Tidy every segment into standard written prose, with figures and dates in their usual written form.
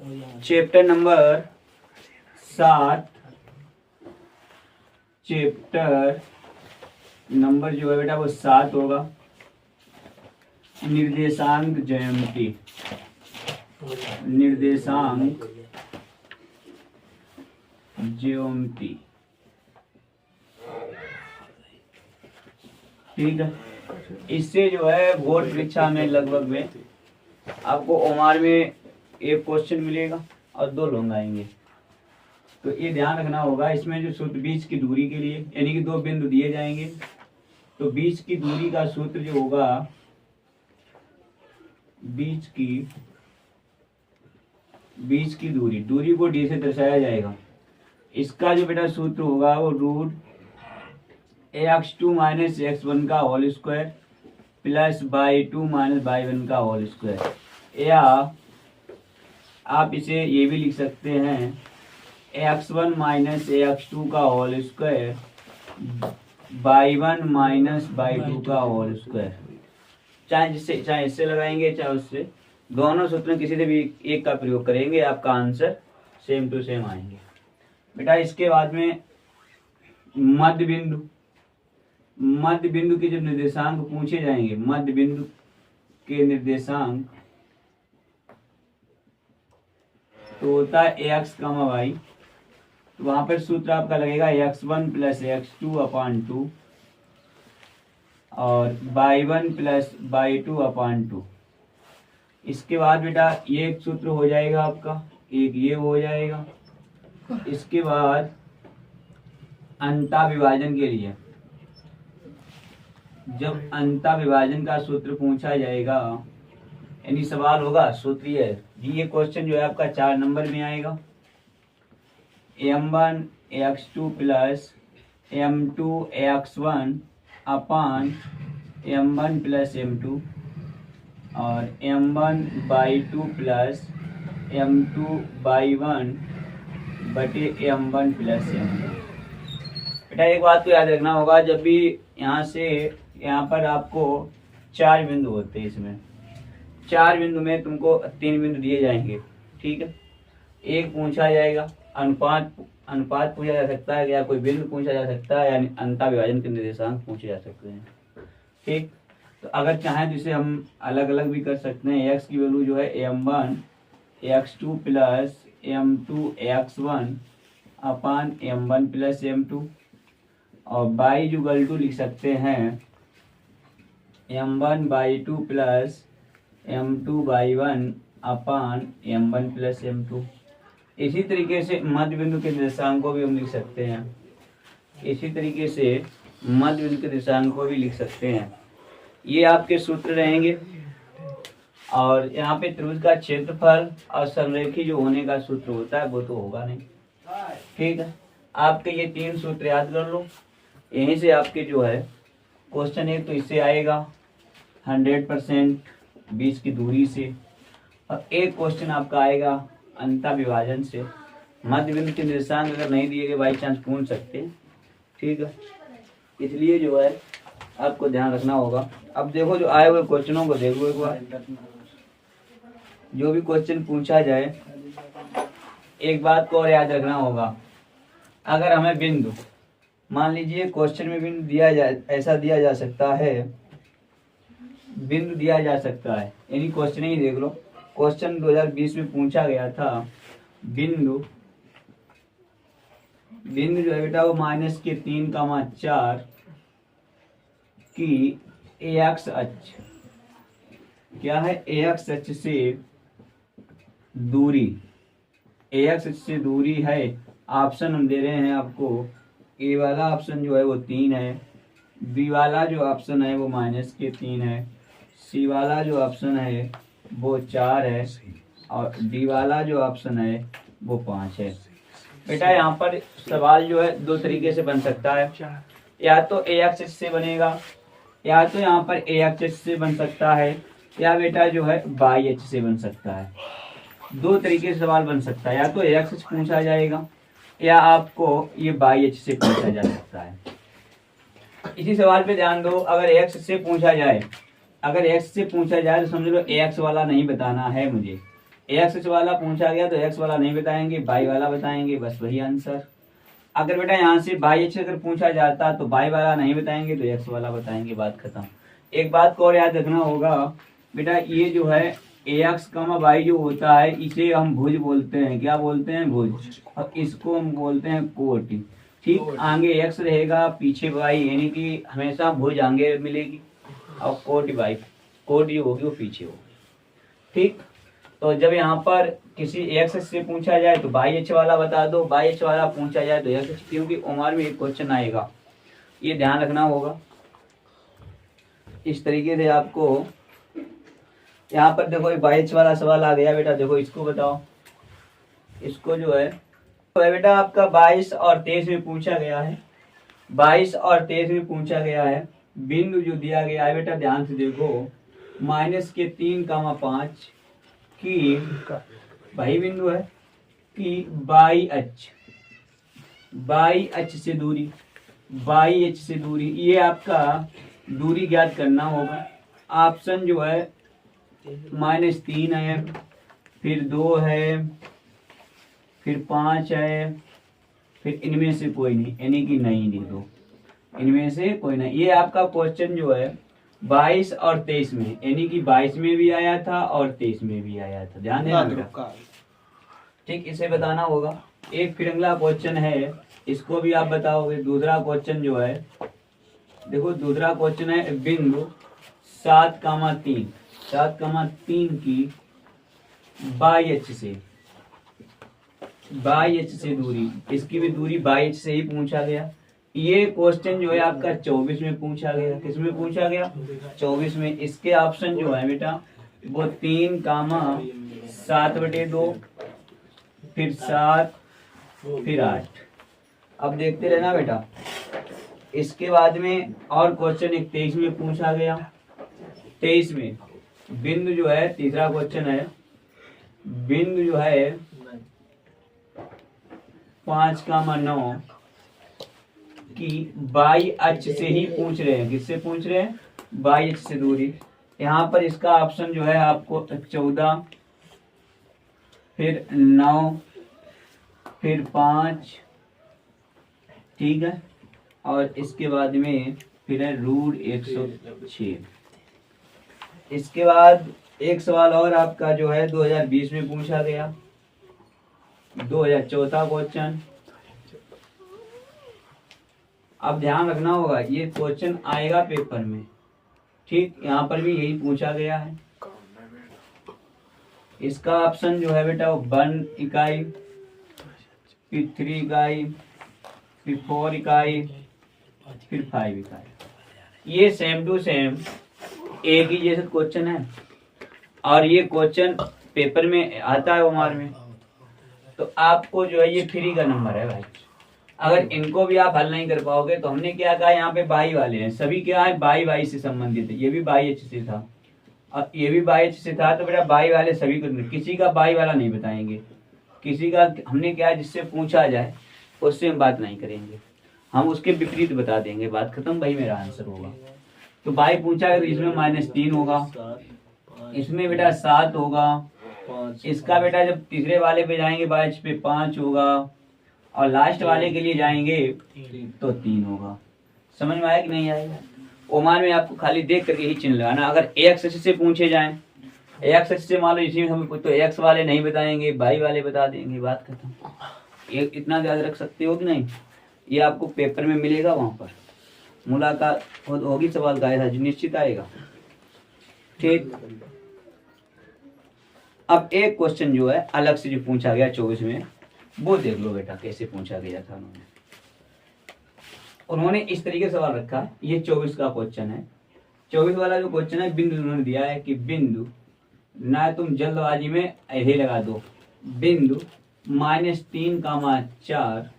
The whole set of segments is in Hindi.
चैप्टर नंबर 7 चैप्टर नंबर जो है बेटा वो 7 होगा। निर्देशांक ज्यामिति, निर्देशांक ज्यामिति, ठीक है। इससे जो है बोर्ड परीक्षा में लगभग में आपको ओमार में एक क्वेश्चन मिलेगा और 2 लोग आएंगे। तो ये ध्यान रखना होगा। इसमें जो सूत्र बीच की दूरी के लिए यानी कि 2 बिंदु दिए जाएंगे, तो बीच की दूरी का सूत्र जो होगा, बीच की दूरी को डी से दर्शाया जाएगा। इसका जो बेटा सूत्र होगा वो रूट x2 माइनस x1 का whole square plus y2 minus y1 का होल स्क्वायर, या आप इसे ये भी लिख सकते हैं x1 माइनस x2 का whole square y1 minus y2 का होल स्क्वायर। चाहे इससे लगाएंगे चाहे उससे, दोनों सूत्र किसी से भी एक का प्रयोग करेंगे, आपका आंसर सेम टू सेम आएंगे बेटा। इसके बाद में मध्य बिंदु के जब निर्देशांक पूछे जाएंगे, मध्य बिंदु के निर्देशांक तो होता है ax, y, तो वहां पर सूत्र आपका लगेगा x1 प्लस x2 अपान 2 और y1 प्लस y2 अपान 2। इसके बाद बेटा ये एक सूत्र हो जाएगा आपका, एक ये हो जाएगा। इसके बाद अंता विभाजन के लिए जब अंता विभाजन का सूत्र पूछा जाएगा, यानी सवाल होगा सूत्र ये क्वेश्चन जो है आपका 4 नंबर में आएगा। m1 x2 plus m2 x1 अपान m1 प्लस m2 और m1 y2 plus m2 y1 बटे m1 प्लस m2। बेटा एक बात तो याद रखना होगा, जब भी यहाँ से यहाँ पर आपको 4 बिंदु होते हैं, इसमें 4 बिंदु में तुमको 3 बिंदु दिए जाएंगे, ठीक है। एक पूछा जाएगा अनुपात पूछा जा सकता है, या कोई बिंदु पूछा जा सकता है, यानी अंता विभाजन के निर्देशांक पूछे जा सकते हैं, ठीक। तो अगर चाहें तो इसे हम अलग अलग भी कर सकते हैं। x की वैल्यू जो है m1 x2 plus m2 x1 अपान m1 प्लस m2 और y जो गलटू लिख सकते हैं m1 y2 plus m2 y1 अपान m1 प्लस m2। इसी तरीके से मध्य बिंदु के निर्देशांक को भी हम लिख सकते हैं, इसी तरीके से मध्य बिंदु के निर्देशांक को भी लिख सकते हैं। ये आपके सूत्र रहेंगे। और यहाँ पे त्रिभुज का क्षेत्रफल और समरेखी जो होने का सूत्र होता है वो तो होगा नहीं, ठीक है। आपके ये 3 सूत्र याद कर लो। यहीं से आपके जो है क्वेश्चन एक तो इससे आएगा 100% बीच की दूरी से, और एक क्वेश्चन आपका आएगा अंता विभाजन से। मध्य बिंदु के निर्देशांक अगर नहीं दिए गए बाई चांस पूछ सकते हैं, ठीक है। इसलिए जो है आपको ध्यान रखना होगा। अब देखो जो आए हुए क्वेश्चनों को देखो एक बार, जो भी क्वेश्चन पूछा जाए एक बात को और याद रखना होगा। अगर हमें बिंदु, मान लीजिए क्वेश्चन में बिंदु दिया जाए, ऐसा दिया जा सकता है, बिंदु दिया जा सकता है, यानी क्वेश्चन ही देख लो। क्वेश्चन 2020 में पूछा गया था बिंदु जो है बेटा वो -3,4 की ax अक्ष, क्या है ax अक्ष से दूरी, ax अक्ष से दूरी है। ऑप्शन हम दे रहे हैं आपको, ए वाला ऑप्शन जो है वो 3 है, बी वाला जो ऑप्शन है वो -3 है, सी वाला जो ऑप्शन है वो 4 है और डी वाला जो ऑप्शन है वो 5 है। बेटा यहाँ पर सवाल जो है 2 तरीके से बन सकता है, या तो ax से बनेगा, या तो यहाँ पर ax से बन सकता है, या बेटा जो है y से बन सकता है। 2 तरीके से सवाल बन सकता है, या तो ax पूछा जाएगा या आपको ये y से पूछा जा सकता है। इसी सवाल पे ध्यान दो, अगर x से पूछा जाए, अगर x से पूछा जाए तो समझ लो ax वाला नहीं बताना है मुझे, एक्स वाला पूछा गया तो एक्स वाला नहीं बताएंगे, बाई वाला बताएंगे, बस वही आंसर। अगर बेटा यहाँ से बाई एच अगर पूछा जाता तो बाई वाला नहीं बताएंगे तो एक्स वाला बताएंगे, बात खत्म। एक बात को और याद रखना होगा बेटा, ये जो है एक्स कमा बाई जो होता है इसे हम भुज बोलते हैं। क्या बोलते हैं? भुज। और इसको हम बोलते हैं कोटि। ठीक, आगे एक्स रहेगा पीछे बाई, यानी कि हमेशा भुज आगे मिलेगी और कोटि बाई, कोटि जो होगी वो पीछे होगी। ठीक, तो जब यहाँ पर किसी एक्स से पूछा जाए तो बाई एच वाला बता दो, बाई एच वाला पूछा जाए तो एक्स, क्योंकि उमर में एक क्वेश्चन आएगा, ये ध्यान रखना होगा। इस तरीके से आपको यहाँ पर देखो बाई एच वाला सवाल आ गया बेटा, देखो इसको बताओ। इसको जो है तो बेटा आपका 22 और 23 में पूछा गया है, 22 और 23 में पूछा गया है। बिंदु जो दिया गया है बेटा ध्यान से देखो, -3,5 की भाई बिंदु है कि बाई एच से दूरी, बाई एच से दूरी, ये आपका दूरी ज्ञात करना होगा। ऑप्शन जो है -3 है, फिर 2 है, फिर 5 है, फिर इनमें से कोई नहीं, यानी कि नहीं लिख दो, इनमें से कोई नहीं। ये आपका क्वेश्चन जो है 22 और 23 में, यानी कि 22 में भी आया था और 23 में भी आया था, ध्यान देना बेटा। ठीक, इसे बताना होगा। एक फिर अगला क्वेश्चन है, इसको भी आप बताओगे। दूसरा क्वेश्चन जो है देखो, दूसरा क्वेश्चन है बिंदु 7,3 की बाई एच से दूरी, इसकी भी दूरी बाई एच से ही पूछा गया। ये क्वेश्चन जो है आपका 24 में पूछा गया। किस में पूछा गया? 24 में। इसके ऑप्शन जो है बेटा वो 3,7/2, फिर 7, फिर 8। अब देखते रहना बेटा। इसके बाद में और क्वेश्चन एक 23 में पूछा गया। 23 में बिंदु जो है, तीसरा क्वेश्चन है, बिंदु जो है 5,9 की बाई एच से ही पूछ रहे हैं। किससे पूछ रहे हैं? बाई एच से दूरी। यहाँ पर इसका ऑप्शन जो है आपको 14, फिर 9, फिर 5, ठीक है, और इसके बाद में फिर है √106। इसके बाद एक सवाल और आपका जो है 2020 में पूछा गया, 2004 क्वेश्चन। अब ध्यान रखना होगा, ये क्वेश्चन आएगा पेपर में। ठीक, यहाँ पर भी यही पूछा गया है। इसका ऑप्शन जो है बेटा वो 1 इकाई, फिर 3 इकाई, फिर 4 इकाई, फिर 5 इकाई। ये सेम टू सेम एक ही जैसे क्वेश्चन है और ये क्वेश्चन पेपर में आता है उमर में, तो आपको जो है ये फ्री का नंबर है भाई। अगर इनको भी आप हल नहीं कर पाओगे तो हमने क्या कहा, यहाँ पे बाई वाले हैं, सभी क्या है बाई से संबंधित है। ये भी बाई एच से था और ये भी बाई एच से था, तो बेटा बाई वाले सभी को, किसी का बाई वाला नहीं बताएंगे। किसी का हमने क्या, जिससे पूछा जाए उससे हम बात नहीं करेंगे, हम उसके विपरीत बता देंगे, बात खत्म भाई, मेरा आंसर होगा। तो बाई पूछा है तो इसमें -3 होगा, इसमें बेटा 7 होगा, इसका बेटा जब तीसरे वाले पे जाएंगे बाई एच पे 5 होगा, और लास्ट वाले के लिए जाएंगे तो 3 होगा। समझ में आया कि नहीं आएगा? ओमान में आपको खाली देख करके ही चिन्ह लगाना। अगर एक्स से पूछे जाएं, एक्स से मान लो इसी में हमें तो एक्स वाले नहीं बताएंगे, बाई वाले बता देंगे, बात खत्म। ये इतना याद रख सकते हो कि नहीं? ये आपको पेपर में मिलेगा, वहां पर मुलाकात होगी, सवाल का ऐसा निश्चित आएगा। ठीक, अब एक क्वेश्चन जो है अलग से जो पूछा गया 24 में, वो देख लो बेटा कैसे पूछा गया था। उन्होंने इस तरीके से सवाल रखा, ये 24 का क्वेश्चन है। 24 वाला जो क्वेश्चन है, बिंदु उन्होंने दिया है कि बिंदु, ना तुम जल्दबाजी में ऐसे लगा दो, बिंदु -3,4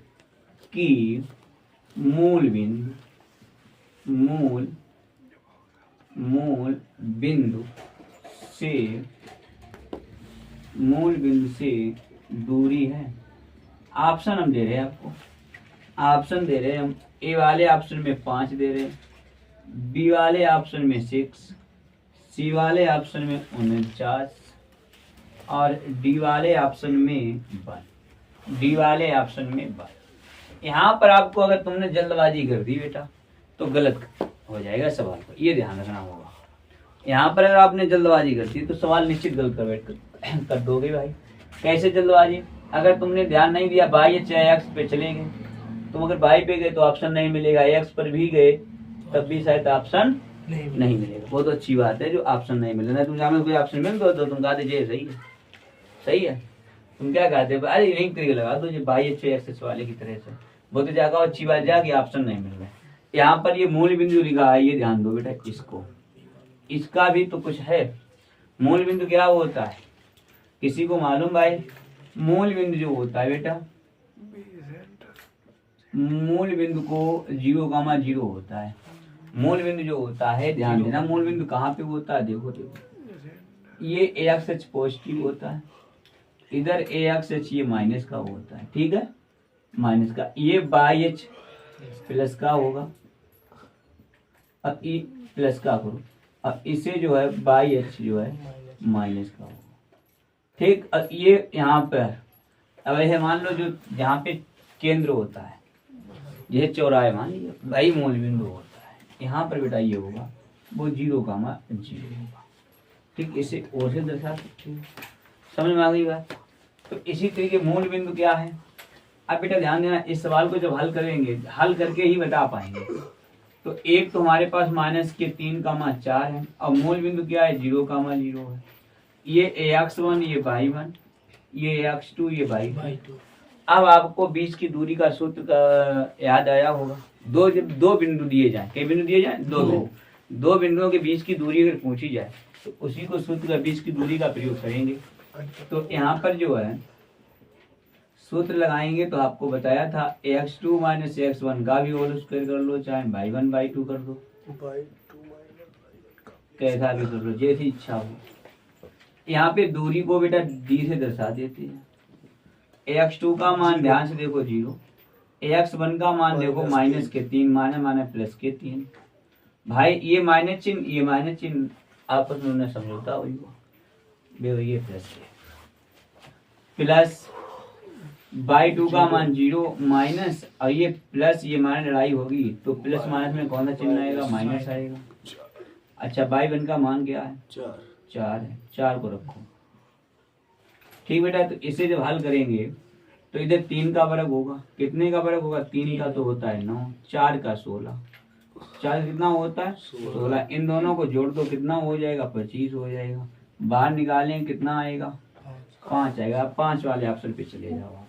की मूल बिंदु से दूरी है। ऑप्शन हम दे रहे हैं आपको, ऑप्शन दे रहे हैं हम। ए वाले ऑप्शन में 5 दे रहे हैं, बी वाले ऑप्शन में 6, सी वाले ऑप्शन में 49, और डी वाले ऑप्शन में 1, डी वाले ऑप्शन में 1। यहाँ पर आपको अगर तुमने जल्दबाजी कर दी बेटा तो गलत हो जाएगा सवाल को, ये ध्यान रखना होगा। यहाँ पर अगर आपने जल्दबाजी कर दी तो सवाल निश्चित गलत कर दोगे भाई। कैसे जल्दबाजी? अगर तुमने ध्यान नहीं दिया बाई या चाहे एक्स पे चले गए, तुम अगर बाई पे गए तो ऑप्शन नहीं मिलेगा, एक्स पर भी गए तब भी शायद ऑप्शन नहीं मिलेगा। बहुत अच्छी बात है जो ऑप्शन नहीं मिले, नहीं तुम जामे कोई ऑप्शन मिल दो तो तुम कहा दीजिए सही है, सही है। तुम क्या कहते हो, अरे यही तरीके लगा दो जो बाई अच्छे एक्स वाले की तरह से, वो तो जाकर अच्छी बात जा कि ऑप्शन नहीं मिल रहा है। यहाँ पर ये मूल बिंदु लिखा है, ये ध्यान दो बेटा इसको, इसका भी तो कुछ है। मूल बिंदु क्या होता है, किसी को मालूम भाई? मूल बिंदु जो होता है बेटा, मूल बिंदु को 0,0 होता है। मूल बिंदु जो होता है, ध्यान देना, मूल बिंदु कहाँ पे होता है? देखो देखो, ये AX पॉजिटिव होता है, इधर AX ये माइनस का होता है, ठीक है, माइनस का। ये बाई H प्लस का होगा, अब ई प्लस का करो, अब इसे जो है बाई H जो है माइनस का होगा, ठीक। अब ये यहाँ पर अब यह मान लो जो यहाँ पे केंद्र होता है, यह चौराहे मान लीजिए, भाई मूल बिंदु होता है। यहाँ पर बेटा ये होगा वो 0,0 होगा, ठीक। इसे और से दर्शा सकते हो, समझ में आ गई बात? तो इसी तरीके मूल बिंदु क्या है। अब बेटा ध्यान देना, इस सवाल को जब हल करेंगे, हल करके ही बता पाएंगे। तो एक तो हमारे पास -3,4 है, और मूल बिंदु क्या है? 0,0 है। ये AX1, ये y1, ये AX2, ये y2। अब आपको बीच की दूरी का सूत्र का याद आया होगा। दो बिंदु दिए जाए, कई बिंदु दिए जाए? दो बिंदुओं के बीच की दूरी अगर पूछी जाए तो उसी को सूत्र का बीच की दूरी का प्रयोग करेंगे। तो यहाँ पर जो है सूत्र लगाएंगे, तो आपको बताया था AX2 - AX1 का भी होल स्क्वायर कर लो, चाहे y1 y2 कर दो, कैसा भी कर लो, जैसी इच्छा हो। यहाँ पे दूरी को बेटा d से दर्शा देते हैं। AX2 का मान ध्यान से देखो 0, AX1 का मान देखो -3 माने +3। भाई ये माइनस चिन्ह, ये माइनस चिन्ह आपस में उन्हें समझौता हुई हो, ये प्लस y2 का मान 0 माइनस, और ये प्लस, ये माने लड़ाई होगी तो प्लस माइनस में कौन सा चिन्ह आएगा? माइनस आएगा। अच्छा, y1 का मान क्या है? 4 है, 4 को रखो, ठीक बेटा। तो इसे जब हल करेंगे तो इधर 3 का वर्ग होगा, कितने का वर्ग होगा? 3 का तो होता है 9, 4 का 16, 4 कितना होता है? 16। इन दोनों को जोड़ दो, कितना हो जाएगा? 25 हो जाएगा। बाहर निकालें कितना आएगा? 5 आएगा। 5 वाले ऑप्शन पे चले जाओ,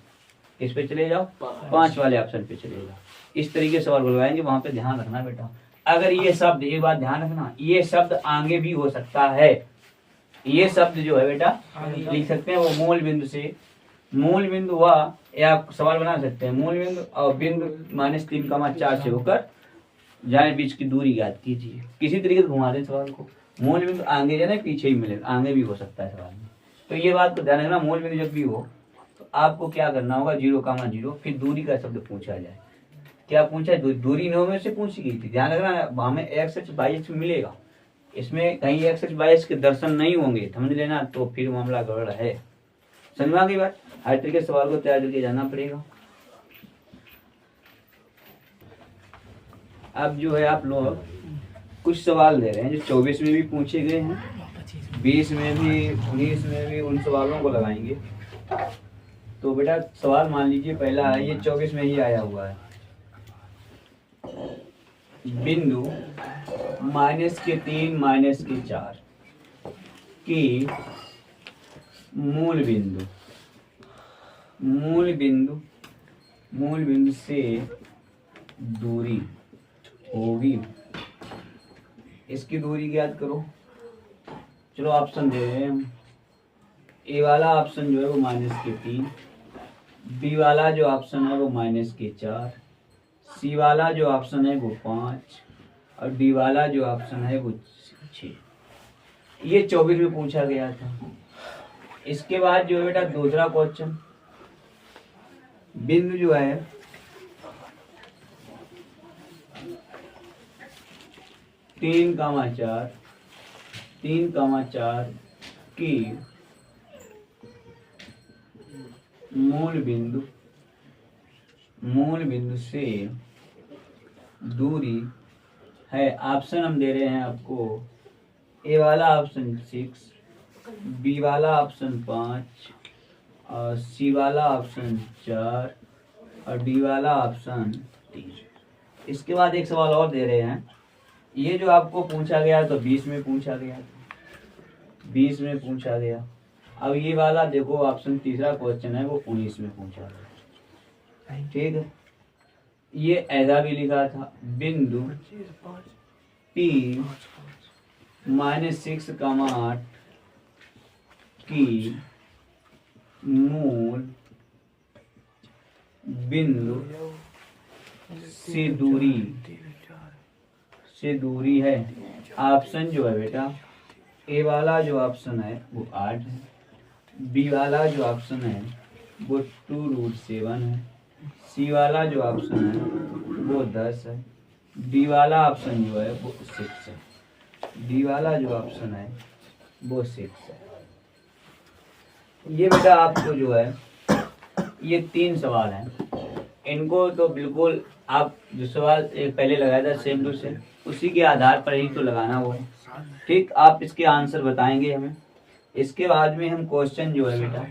इस पे चले जाओ, 5 वाले ऑप्शन पे चले जाओ। इस तरीके से सवाल बुलवाएंगे, वहां पे ध्यान रखना बेटा। अगर ये शब्द, एक बात ध्यान रखना, ये शब्द आगे भी हो सकता है। ये शब्द जो है बेटा लिख सकते हैं, वो मूल बिंदु से, मूल बिंदु हुआ, या सवाल बना सकते हैं मूल बिंदु और बिंदु -3,4 से होकर जाए, बीच की दूरी ज्ञात कीजिए। किसी तरीके से घुमा दें सवाल को, मूल बिंदु आगे जाने पीछे ही मिलेगा, आगे भी हो सकता है सवाल में। तो ये बात को ध्यान रखना, मूल बिंदु जब भी हो तो आपको क्या करना होगा? 0,0, फिर दूरी का शब्द पूछा जाए। क्या पूछा? दूरी 9 में से पूछी गई थी, ध्यान रखना। हमें x y मिलेगा, इसमें कहीं x y के दर्शन नहीं होंगे, समझ लेना, तो फिर मामला गड़बड़ है। समझ में आ गई बात? हर तरीके से सवाल को तैयार करके जाना पड़ेगा। अब जो है आप लोग कुछ सवाल दे रहे हैं जो 24 में भी पूछे गए हैं, 20 में भी, 19 में भी, उन सवालों को लगाएंगे। तो बेटा सवाल मान लीजिए पहला है, ये 24 में ही आया हुआ है, बिंदु -3 -4 की मूल बिंदु से दूरी होगी, इसकी दूरी ज्ञात करो। चलो ऑप्शन दे रहे हैं हम। ए वाला ऑप्शन जो है वो -3, बी वाला जो ऑप्शन है वो -4, सी वाला जो ऑप्शन है वो 5, और डी वाला जो ऑप्शन है वो 6। ये 24 में पूछा गया था। इसके बाद जो है बेटा दूसरा क्वेश्चन, बिंदु जो है 3,4 की मूल बिंदु से दूरी है। ऑप्शन हम दे रहे हैं आपको, ए वाला ऑप्शन 6, बी वाला ऑप्शन 5 और सी वाला ऑप्शन 4 और डी वाला ऑप्शन 3। इसके बाद एक सवाल और दे रहे हैं, ये जो आपको पूछा गया तो 20 में पूछा गया, 20 में पूछा गया। अब ये वाला देखो ऑप्शन तीसरा क्वेश्चन है वो 19 में पूछा गया। ठीक है, ये ऐसा भी लिखा था, बिंदु P -6,8 की मूल बिंदु से दूरी है। ऑप्शन जो है बेटा, ए वाला जो ऑप्शन है वो 8 है, बी वाला जो ऑप्शन है वो 2√7 है, सी वाला जो ऑप्शन है वो 10 है, डी वाला ऑप्शन जो है वो 6 है, डी वाला जो ऑप्शन है वो 6 है। ये बेटा आपको जो है ये 3 सवाल हैं, इनको तो बिल्कुल आप जो सवाल एक पहले लगाया था सेम टू सेम उसी के आधार पर ही तो लगाना वो है। ठीक, आप इसके आंसर बताएंगे हमें। इसके बाद में हम क्वेश्चन जो है बेटा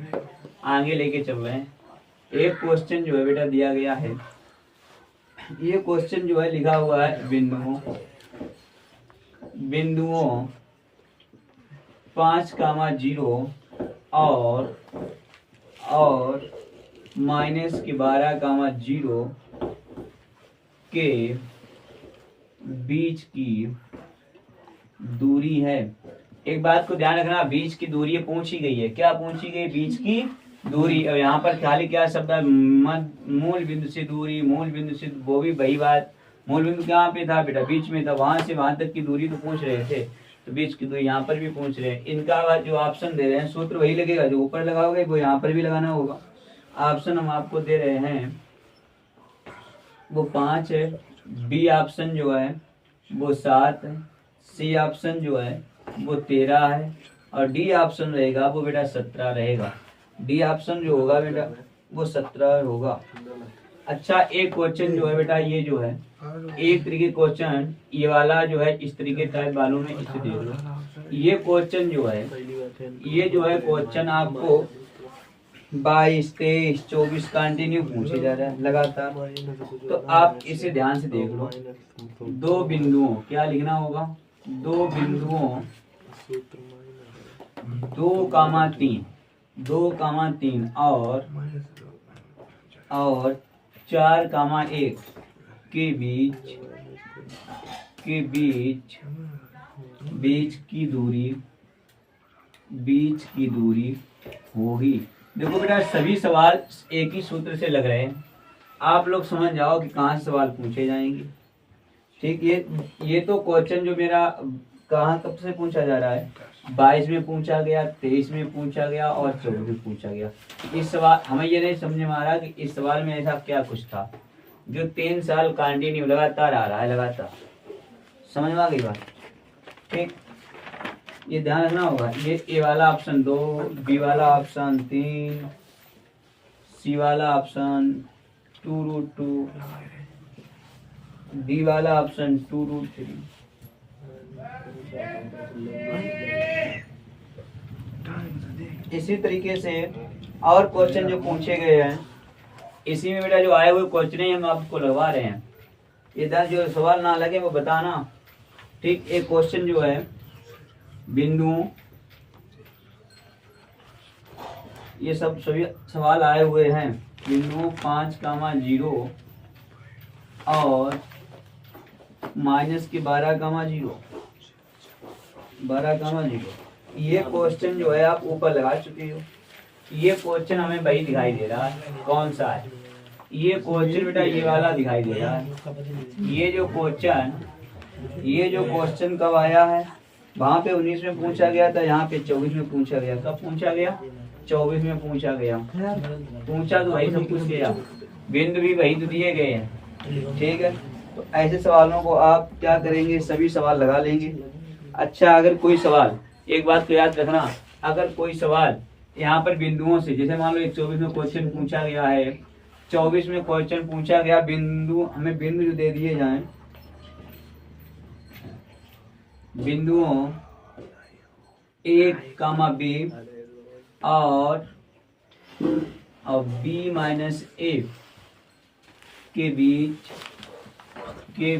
आगे लेके चल रहे हैं। एक क्वेश्चन जो है बेटा दिया गया है, ये क्वेश्चन जो है लिखा हुआ है बिंदुओं 5,0 और -12,0 के बीच की दूरी है। एक बात को ध्यान रखना, बीच की दूरी पूछी गई है। क्या पूछी गई? बीच की दूरी। और यहाँ पर खाली क्या शब्द है? मूल बिंदु से दूरी, मूल बिंदु से, वो भी वही बात। मूल बिंदु कहाँ पे था बेटा? बीच में था। वहां से वहां तक की दूरी तो पूछ रहे थे, तो बीच की दूरी यहाँ पर भी पूछ रहे हैं। इनका जो ऑप्शन दे रहे हैं सूत्र वही लगेगा, जो ऊपर लगाओगे वो यहाँ पर भी लगाना होगा। ऑप्शन हम आपको दे रहे हैं वो 5 है, बी ऑप्शन जो है वो 7 है, सी ऑप्शन जो है वो 13 है और डी ऑप्शन रहेगा वो बेटा 17 रहेगा। डी ऑप्शन जो होगा बेटा वो 17 होगा। अच्छा, एक क्वेश्चन जो है बेटा ये जो है एक तरीके क्वेश्चन ये वाला जो है इस तरीके टाइप वालों में इसे देख लो। ये क्वेश्चन जो है क्वेश्चन आपको 22, 23, 24 कंटिन्यू पूछे जा रहा है लगातार। तो आप इसे ध्यान से देख लो। दो बिंदुओं, क्या लिखना होगा? दो बिंदुओं 2,3 और 4,1 के बीच की दूरी होगी। देखो बेटा सभी सवाल एक ही सूत्र से लग रहे हैं, आप लोग समझ जाओ कि कहाँ से सवाल पूछे जाएंगे। ठीक, ये तो क्वेश्चन जो मेरा कहाँ कब से पूछा जा रहा है? 22 में पूछा गया, 23 में पूछा गया और 24 में पूछा गया। इस सवाल हमें ये नहीं समझ में आ रहा कि इस सवाल में ऐसा क्या कुछ था जो 3 साल कंटिन्यू लगातार आ रहा है, लगातार। समझ में आ गई बात? ठीक, ये ध्यान रखना होगा। ये ए वाला ऑप्शन 2, बी वाला ऑप्शन 3, सी वाला ऑप्शन 2√2, डी वाला ऑप्शन 2√3। इसी तरीके से और क्वेश्चन जो पूछे गए हैं इसी में बेटा जो आए हुए क्वेश्चन हम आपको लगवा रहे हैं। इधर जो सवाल ना लगे वो बताना। ठीक, एक क्वेश्चन जो है बिंदुओं, ये सब सभी सवाल आए हुए हैं। बिंदुओं 5,0 और -12,0 ये क्वेश्चन जो है आप ऊपर लगा चुके हो। ये क्वेश्चन हमें वही दिखाई दे रहा है। कौन सा है ये क्वेश्चन बेटा? ये वाला दिखाई दे रहा है। ये जो क्वेश्चन कब आया है? वहां पे 19 में पूछा गया था, यहाँ पे 24 में पूछा गया। कब पूछा गया? 24 में पूछा गया। पूछा तो वही सब कुछ गया, बिंदु भी वही तो दिए गए हैं। ठीक है, तो ऐसे सवालों को आप क्या करेंगे? सभी सवाल लगा लेंगे। अच्छा, अगर कोई सवाल, एक बात तो याद रखना, अगर कोई सवाल यहाँ पर बिंदुओं से, जैसे मान लो एक 24 में क्वेश्चन पूछा गया है, 24 में क्वेश्चन पूछा गया, बिंदु हमें बिंदु जो दे दिए जाएं, बिंदुओं ए कामा बी और बी माइनस ए के बीच की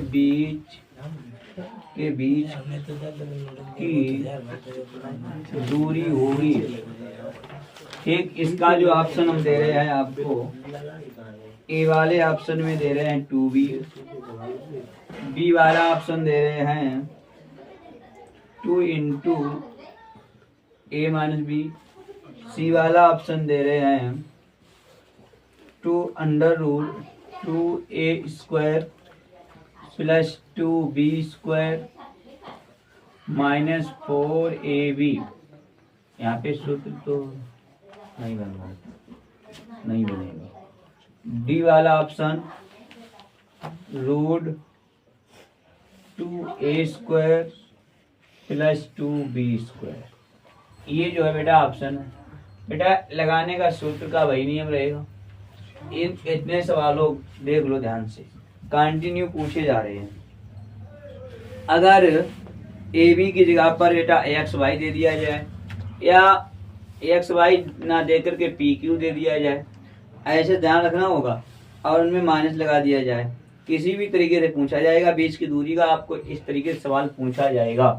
दूरी होगी। ठीक, इसका जो ऑप्शन हम दे रहे हैं आपको, ए वाले ऑप्शन में दे रहे हैं 2b, बी वाला ऑप्शन दे रहे हैं 2 into a minus b, c वाला ऑप्शन दे रहे हैं 2 under root 2a square plus 2b square minus 4ab। यहाँ पे सूत्र तो नहीं बनेगा। डी वाला option root 2a square plus 2b square. ये जो है बेटा ऑप्शन है। बेटा लगाने का सूत्र का वही नियम रहेगा। इन इतने सवालों देख लो ध्यान से, कंटिन्यू पूछे जा रहे हैं। अगर ए बी की जगह पर बेटा एक्स वाई दे दिया जाए या एक्स वाई ना दे करके पी क्यू दे दिया जाए, ऐसे ध्यान रखना होगा, और उनमें माइनस लगा दिया जाए, किसी भी तरीके से पूछा जाएगा। बीच की दूरी का आपको इस तरीके से सवाल पूछा जाएगा।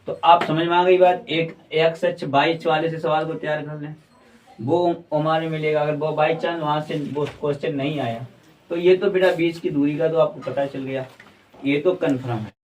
तो आप समझ में आ गई बात। एक एक्स एच बाई वाले से सवाल को तैयार कर लें, वो हमारे मिलेगा। अगर वो बाई चांस वहां से वो क्वेश्चन नहीं आया तो ये तो बेटा बीच की दूरी का तो आपको पता चल गया, ये तो कन्फर्म है।